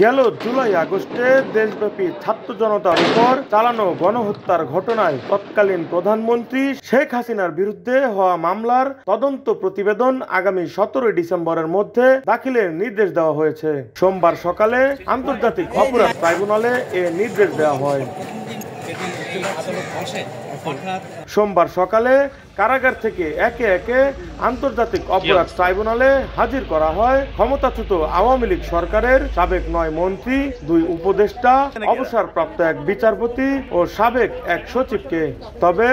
গেল জুলাই আগস্টে দেশব্যাপী ছাত্র জনতার উপর চালানো গণহত্যার ঘটনায় তৎকালীন প্রধানমন্ত্রী শেখ হাসিনার বিরুদ্ধে হওয়া মামলার তদন্ত প্রতিবেদন আগামী 17 ডিসেম্বরের মধ্যে দাখিলের নির্দেশ দেওয়া হয়েছে। সোমবার সকালে আন্তর্জাতিক অপরাধ ট্রাইব্যুনালে এ নির্দেশ দেওয়া হয়। সোমবার সকালে কারাগার থেকে একে একে আন্তর্জাতিক অপরাধ ট্রাইব্যুনালে হাজির করা হয় ক্ষমতাচ্যুত আওয়ামী লীগ সরকারের সাবেক 9 মন্ত্রী, 2 উপদেষ্টা, অবসরপ্রাপ্ত এক বিচারপতি ও সাবেক এক সচিবকে। তবে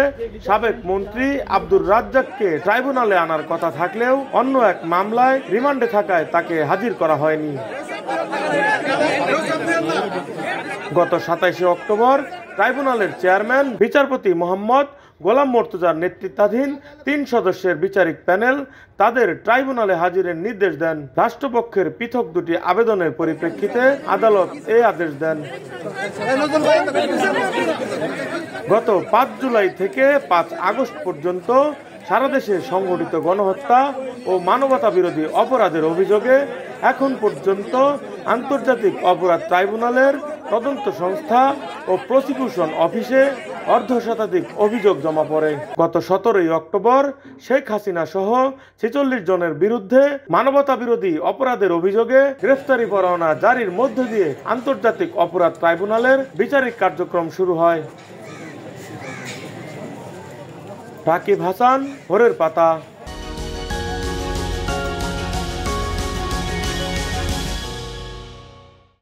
সাবেক মন্ত্রী আব্দুর রাজ্জাককে ট্রাইব্যুনালে আনার কথা থাকলেও অন্য এক মামলায় রিমান্ডে থাকায় তাকে হাজির করা হয়নি। গত 27 অক্টোবর ট্রাইব্যুনালের চেয়ারম্যান বিচারপতি মোহাম্মদ গোলাম মর্তুজার নেতৃত্বাধীন 3 সদস্যের বিচারিক প্যানেল তাদের ট্রাইব্যুনালে হাজিরের নির্দেশ দেন। রাষ্ট্রপক্ষের পৃথক 2টি আবেদনের পরিপ্রেক্ষিতে আদালত এই আদেশ দেন। গত 5 জুলাই থেকে 5 আগস্ট পর্যন্ত সারা দেশে সংঘটিত গণহত্যা ও মানবতা বিরোধী অপরাধের অভিযোগে এখন পর্যন্ত আন্তর্জাতিক অপরাধ ট্রাইব্যুনালের তদন্ত সংস্থা ও প্রসিকিউশন অফিসে অর্ধশতাধিক অভিযোগ জমা পড়ে। গত 17 অক্টোবর শেখ হাসিনা সহ 46 জনের বিরুদ্ধে মানবতা বিরোধী অপরাধের অভিযোগে গ্রেফতারি পরোয়ানা জারির মধ্য দিয়ে আন্তর্জাতিক অপরাধ ট্রাইব্যুনালের বিচারিক কার্যক্রম শুরু হয়। রাকিব হাসান, ভোরের পাতা।